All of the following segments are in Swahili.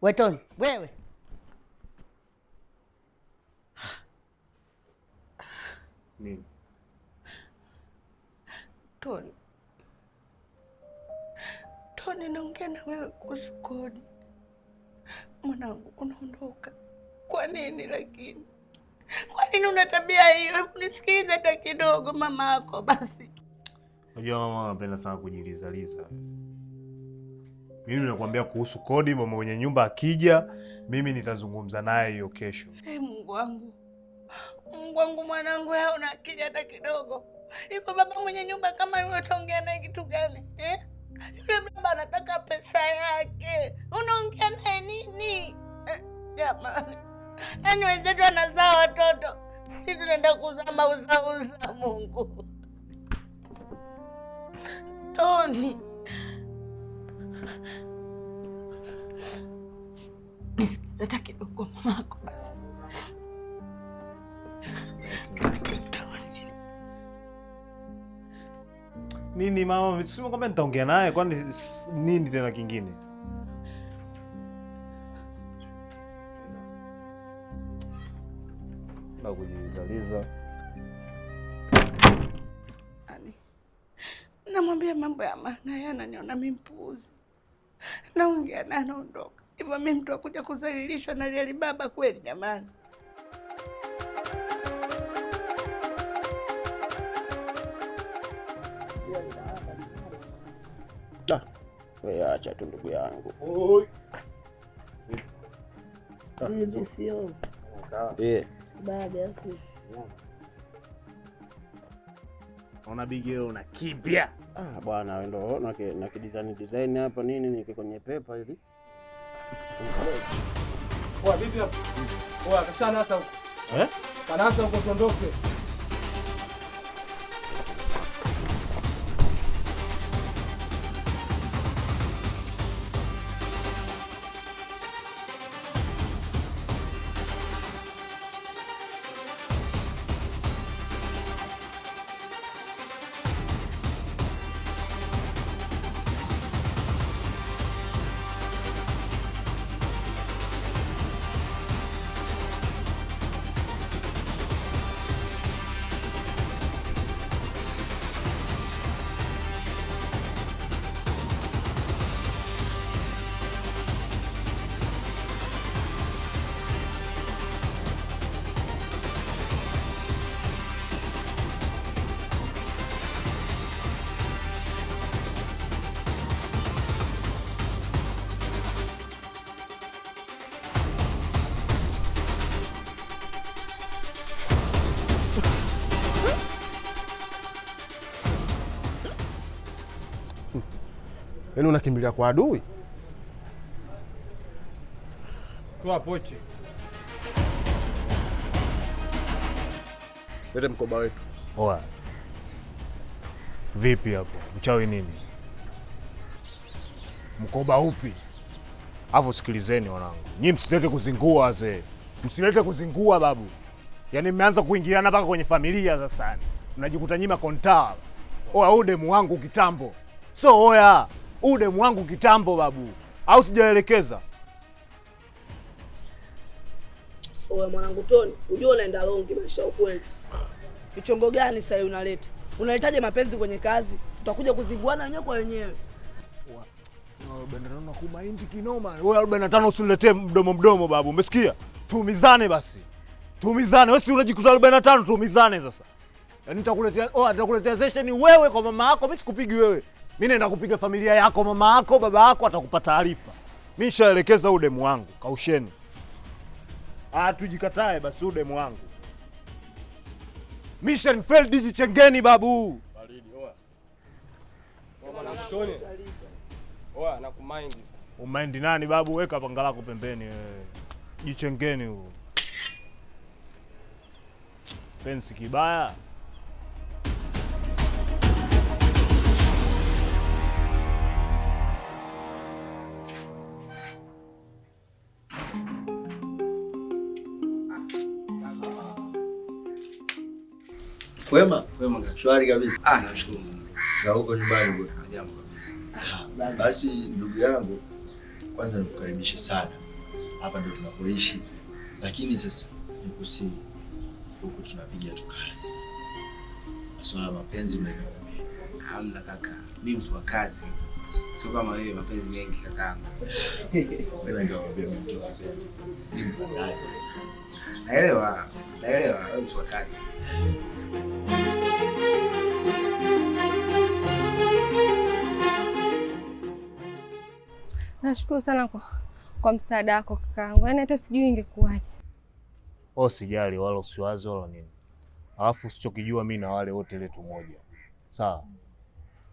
Wetoni, wewe. Nini? Toni, naongea na wewe kuhusu kodi. Mwanangu, unaondoka. Kwa nini lakini? Kwa nini una tabia hiyo? Nisikilize hata kidogo mama yako basi. Unajua mama anapenda sana kujilizaliza. Mimi nakwambia kuhusu kodi, mama mwenye nyumba akija, mimi nitazungumza naye hiyo kesho. Mungu wangu. Mungu wangu, mwanangu, wewe una akili hata kidogo? Iko baba mwenye nyumba kama yule utaongea naye kitu gani? Yule baba anataka pesa yake. Unaongea naye nini? Jamani. Yaani wenzetu wanazaa watoto. Sisi tunaenda kuzaa mauzauza, Mungu. Toni. Nisikize kidogo mamako basi. Nini mama? Sema kwamba nitaongea naye, kwani nini tena kingine? Na kujizaliza. Namwambia mambo ya maana, yeye ananiona mimi mpuuzi. Naongea na anaondoka. Hivyo mimi mtu akuja kudhalilishwa na ile baba kweli jamani? Wewe acha tu ndugu yangu. Hivi sio. Baba asi. Una bigio una kipya. Bwana wewe ndio na design hapa nini niko kwenye pepa hivi. Poa vipi hapo? Poa kashana sasa huko. Kana sasa huko tuondoke. Yaani unakimbilia kwa adui? Toa pochi. Lete mkoba wetu. Oa. Vipi hapo? Mchawi nini? Mkoba upi? Hapo sikilizeni wanangu. Nyinyi msilete kuzingua wazee. Msilete kuzingua babu. Yaani mmeanza kuingiliana mpaka kwenye familia sasa. Mnajikuta nyima kontaa. Oa udemu wangu kitambo. So oya, udemu wangu kitambo babu. Au sijaelekeza? Oya mwanangu Toni, unajua unaenda longi maisha ukweli. Michongo gani sasa unaleta? Unaletaje mapenzi kwenye kazi? Tutakuja kuzinguana wenyewe kwa wenyewe. Bwana kumaindi kinoma. Wewe 45 usiniletee mdomo babu. Umesikia? Tuumizane basi. Tuumizane. Wewe si unajikuta 45 tuumizane sasa. Yaani nitakuletea session wewe kwa mama yako, mimi sikupigi wewe. Mimi naenda kupiga familia yako, mama yako, baba yako atakupa taarifa. Mimi nishaelekeza udemu wangu, kausheni. Tujikatae basi udemu wangu. Mission failed jichengeni babu. Baridi oa. Mwana Toni. Oa nakumind. Umind nani babu? Weka panga lako pembeni wewe. Jichengeni huo. Pensi kibaya. Kwema? Shwari kabisa. Nashukuru. Za huko nyumbani bwana. Jambo kabisa. Basi ndugu yangu, kwanza nikukaribishe sana. hapa ndio tunapoishi, lakini sasa nikusi huku tunapiga tu kazi. Masuala ya mapenzi umeweka pembeni. Hamna kaka, mimi mtu wa kazi, sio kama wewe mapenzi mengi kakaangu. Wewe ndio unabeba mtu wa mapenzi, mimi mpandaji. Naelewa, wewe mtu wa kazi. Nashukuru sana kwa msaada wako kakaangu. Yaani hata sijui ingekuwaje. Usijali wala usiwaze wala nini. Alafu usichokijua mimi na wale wote letu moja. Sawa.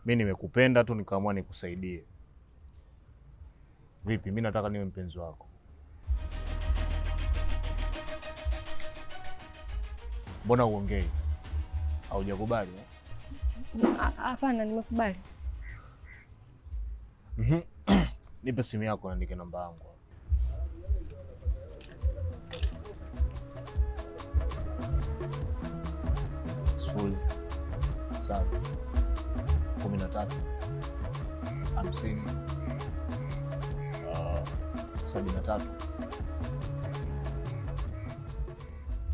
Mimi nimekupenda tu nikaamua nikusaidie. Vipi, mimi nataka niwe mpenzi wako. Mbona uongei? Haujakubali? Hapana, nimekubali. Nipe simu yako niandike namba yangu. Sifuri 7 13 50 73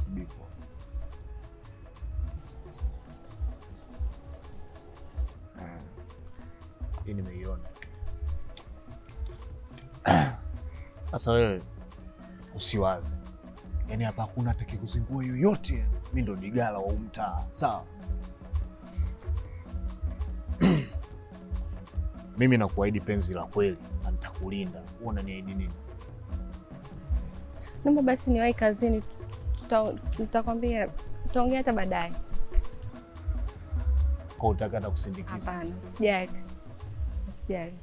bipo. Hii nimeiona. Sasa wewe usiwaze. Yaani hapa hakuna atakayekuzingua yoyote. Mimi ndo digala wa mtaa. Sawa? Mimi nakuahidi penzi la kweli na nitakulinda. Wewe unaniahidi nini? Naomba basi niwahi kazini. Tutakwambia, tutaongea hata baadaye. Kwa utaka hata kusindikiza? Hapana, usijali. Usijali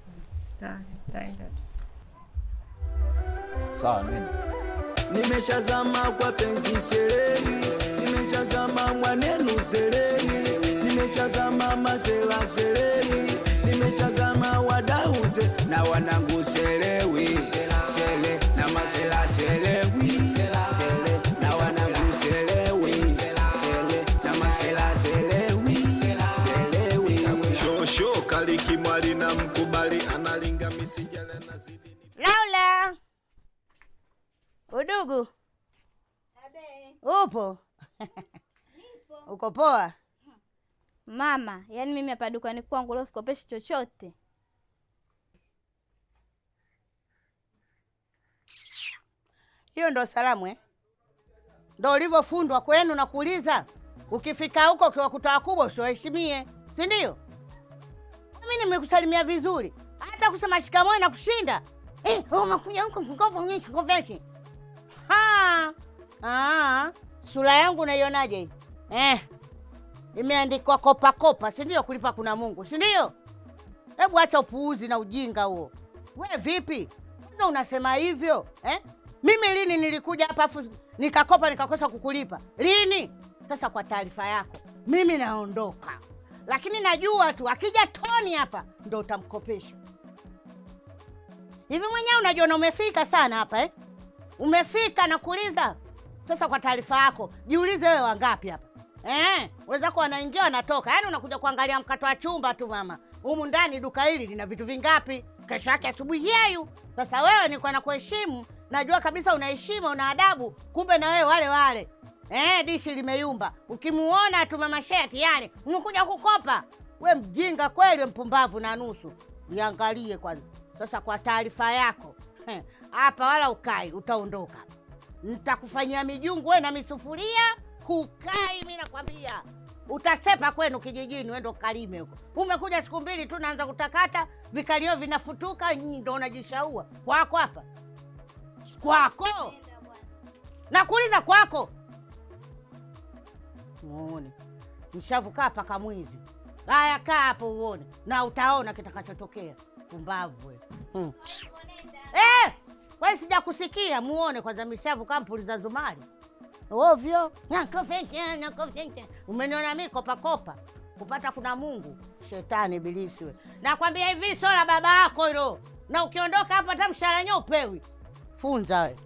sana. Taenda tu. Sawa, nini? Nimeshazama kwa penzi sereni, nimeshazama mwanenu sereni, nimeshazama masela sereni, nimeshazama wadauze na wanangu selewi, sele na masela selewi, sele na wanangu selewi, sele na masela selewi, selewi. Shosho kaliki mwali na mkubali analinga misijale na zidi. Laula. Udugu. Abe. Upo? Nipo. Uko poa? Mama, yani mimi hapa dukani kwangu leo sikopeshi chochote. Hiyo ndo salamu eh? Ndo ulivyofundwa kwenu na kuuliza. Ukifika huko ukiwakuta wakubwa usiwaheshimie, si ndio? Mimi nimekusalimia vizuri. Hata kusema shikamoo na kushinda. Umekuja huko kukopa nini chikopeshi? Sura yangu unaionaje hii? Imeandikwa kopa kopa, si ndio? Kulipa kuna Mungu, si ndio? Hebu acha upuuzi na ujinga huo. We vipi? Kwanza unasema hivyo, Mimi lini nilikuja hapa afu nikakopa nikakosa kukulipa? Lini? Sasa kwa taarifa yako, mimi naondoka. Lakini najua tu akija Toni hapa ndo utamkopesha. Hivi mwenyewe unajiona umefika sana hapa Umefika na kuuliza. Sasa kwa taarifa yako, jiulize wewe wangapi hapa? Wenzako wanaingia wanatoka. Yaani unakuja kuangalia mkato wa chumba tu mama. Humu ndani duka hili lina vitu vingapi? Kesho yake asubuhi yeyu. Sasa wewe nilikuwa nakuheshimu, najua kabisa unaheshima, una adabu, kumbe na wewe wale wale. Dishi limeyumba. Ukimuona tu mama Sheti yani, unakuja kukopa. We mjinga kweli, mpumbavu na nusu. Niangalie kwanza. Sasa kwa taarifa yako, hapa wala ukai, utaondoka. Nitakufanyia mijungu wewe na misufuria, hukai mimi nakwambia. Utasepa kwenu kijijini, wewe ndo kalime huko. Umekuja siku mbili tu naanza kutakata, vikalio vinafutuka, nyinyi ndo unajishaua. Kwako hapa. Kwako. Nakuuliza kwako. Muone. Mshavuka hapa kama mwizi. Haya kaa hapo uone na utaona kitakachotokea. Pumbavu wewe. Wewe sijakusikia, muone kwanza mishavu kampuli za Zumari. Ovyo. Nakofeke. Umeniona mimi kopa kopa. Kupata kuna Mungu. Shetani ibilisi wewe. Nakwambia hivi sola baba yako hilo. Na ukiondoka hapa hata mshahara nyo upewi. Funza wewe.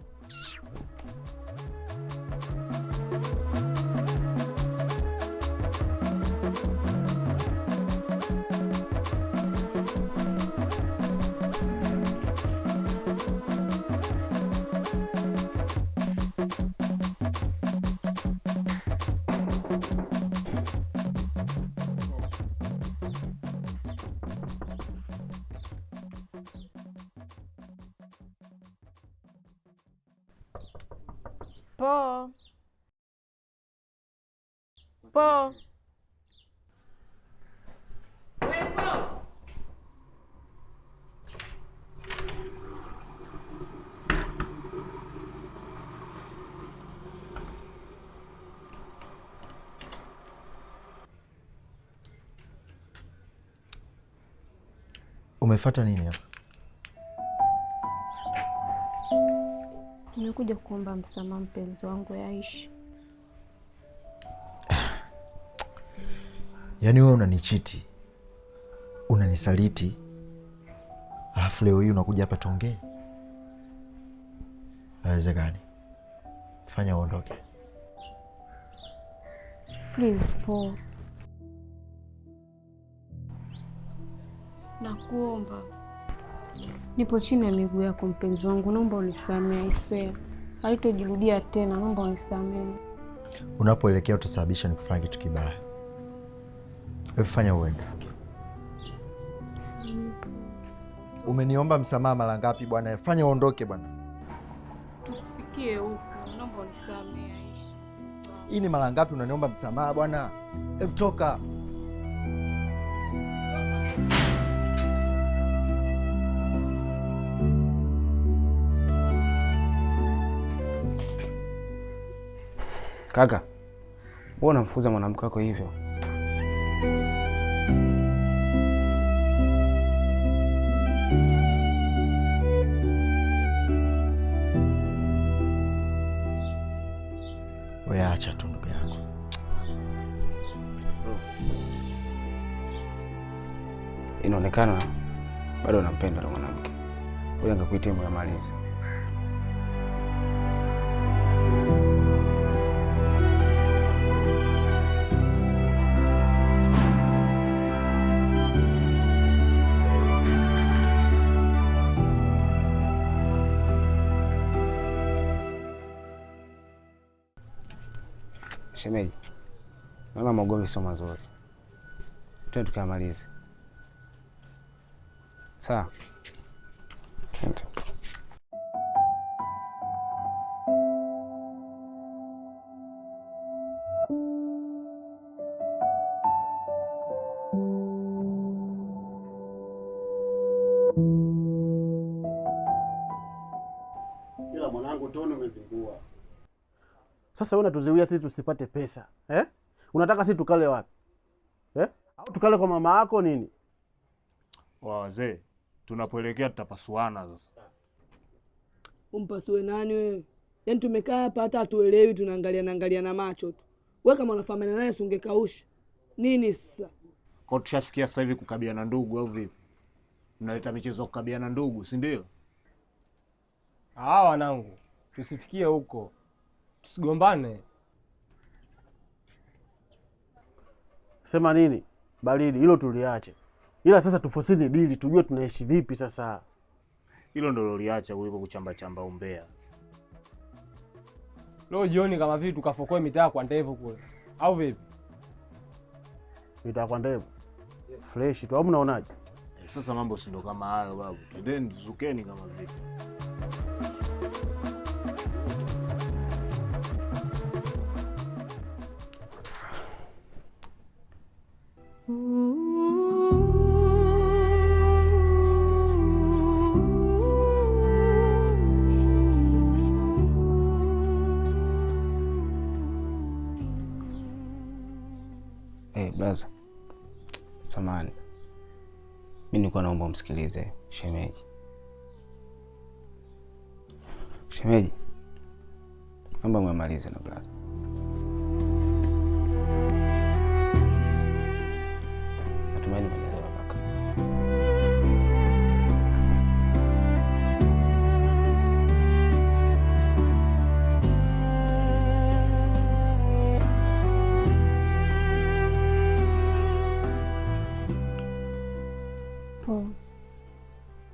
Po. Po. Wepo. Umefuata nini hapa? Nimekuja kuomba msamaha mpenzi wangu Aisha. Yaani wewe unanichiti, unanisaliti, alafu leo hii unakuja hapa tuongee? Haiwezekani. Fanya uondoke. Please Paul. Nakuomba. Nipo chini ya miguu yako mpenzi wangu, naomba unisamehe. I swear. Halitojirudia tena, naomba unisamehe. Unapoelekea utasababisha nikufanya kitu kibaya. Hebu fanya uende. Umeniomba msamaha mara ngapi bwana? Fanya uondoke bwana. Tusifikie huko, naomba unisamehe Aisha. Hii ni mara ngapi unaniomba msamaha bwana? Hebu toka. Kaka, wewe unamfukuza mwanamke wako hivyo? Wewe acha tu ndugu yangu. Inaonekana bado unampenda yule mwanamke. Wewe ngakuitia malizi. Shemeji, naona magomvi sio mazuri. Twende tukamalize. Sawa? Twende. Ila mwanangu Toni umezingua. Sasa wewe unatuzuia sisi tusipate pesa. Unataka sisi tukale wapi? Au tukale kwa mama yako nini? Wazee, tunapoelekea tutapasuana sasa. Umpasue nani wewe? Yaani tumekaa hapa hata hatuelewi, tunaangalia na macho tu. Wewe kama unafahamana naye usingekausha. Nini sasa? Kwa tushasikia sasa hivi kukabiana ndugu au vipi? Mnaleta michezo kukabiana ndugu, si ndio? Wanangu, tusifikie huko. Tusigombane. Sema nini? Baridi, hilo tuliache. Ila sasa tufosini dili, tujue tunaishi vipi sasa. Hilo ndio loliacha kuliko kuchamba umbea. Leo jioni kama vipi tukafokoe mitaa kwa ndevu kule. Au vipi? Mitaa kwa ndevu. Fresh tu, au mnaonaje? Sasa mambo si ndo kama hayo babu. Twendeni tuzukeni kama vipi. Blaza, samahani. Mimi nilikuwa naomba umsikilize shemeji. Shemeji, naomba mwamalize na blaza. Natumaini mnaelewa kaka.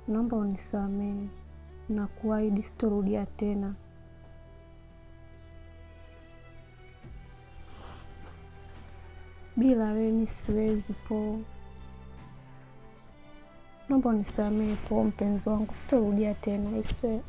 Naomba unisamehe na kuahidi sitorudia tena. Bila wewe mimi siwezi Po. Naomba unisamehe Po mpenzi wangu, sitorudia tena. I swear.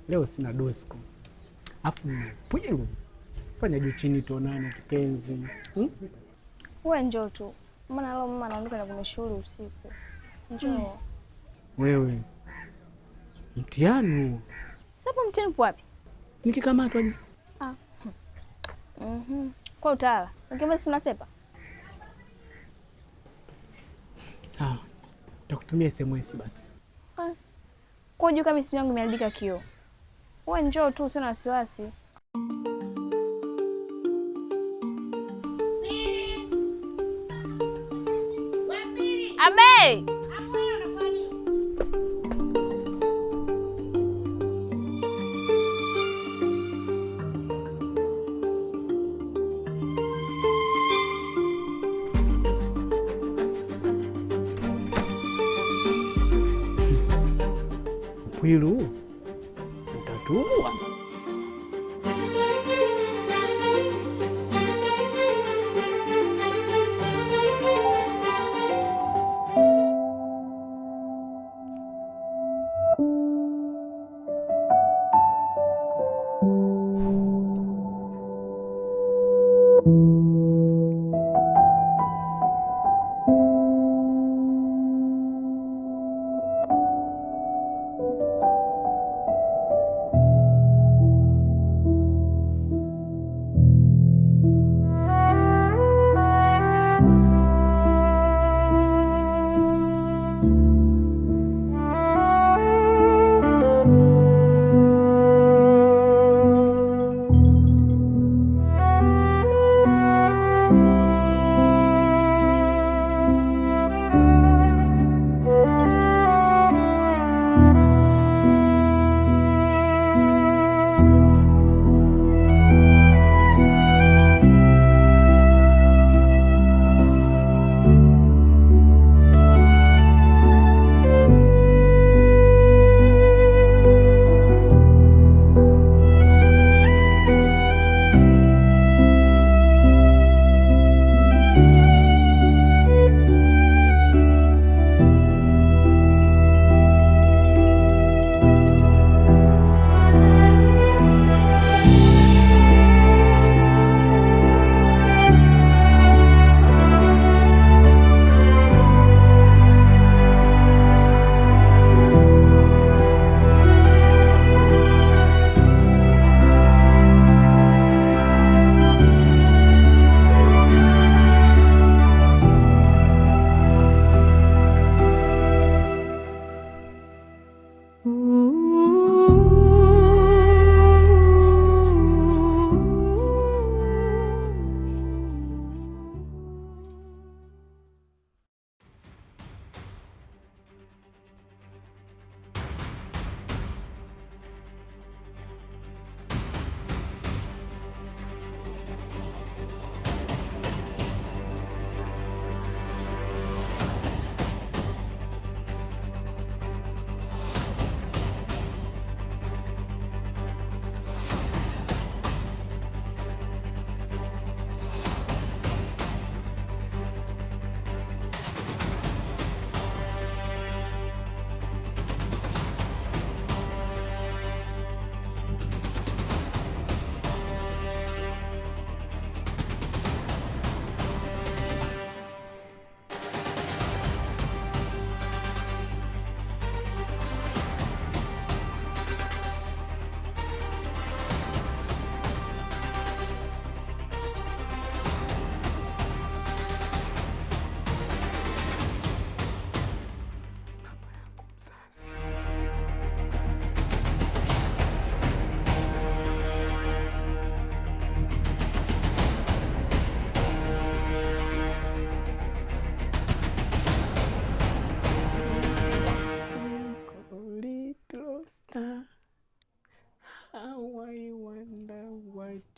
Leo sina dosko. Afu Pwilu. Fanya juu chini tuonane kipenzi. Wewe njoo tu. Maana leo mama anaondoka na kuna shughuli usiku. Njoo. Wewe. Mtihani huo. Sasa mtihani upo wapi? Nikikamatwa. Kwa utala. Ungeambia si unasepa? Sawa. Nitakutumia SMS basi. Kwa juu kama simu yangu imeharibika kioo. Wewe njoo tu usina wasiwasi. Abe! Pwilu. Utatua.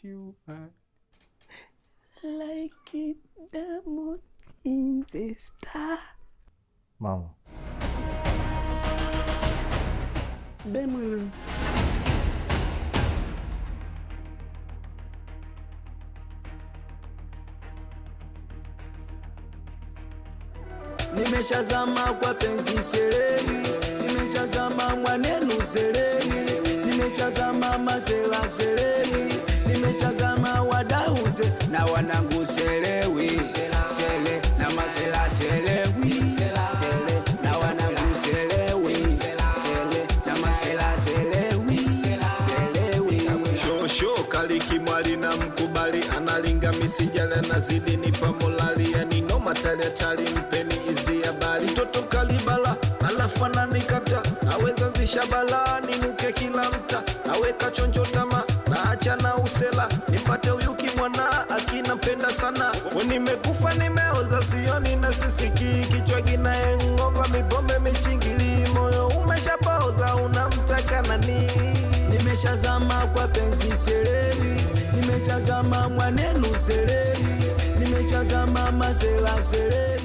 you are like it, diamond in the star. Mama. Diamond. Nimeshazama kwa penzi sereri, nimechazama mwanenu seleri, nimechazama masela seleri, nimechazama wadauze na wanangu selewi, sele na masela selewi, sele na wanangu selewi, sele na masela selewi, selewi. Shosho kaliki mwali na mkubali analinga misijale na zidi nipa molali yani no matali atali mpeni izi habari toto kalibala alafana nikata aweza zishabala ninuke kila mta aweka chonjo tama na acha na usela nipate uyuki mwana akina mpenda sana nimekufa nimeoza sioni na sisiki kichwa kinaengova mipombe michingili moyo umeshapoza unamtaka nani. Nimechazama kwa penzi seleri, nimechazama mwanenu seleri, nimechazama masela seleri.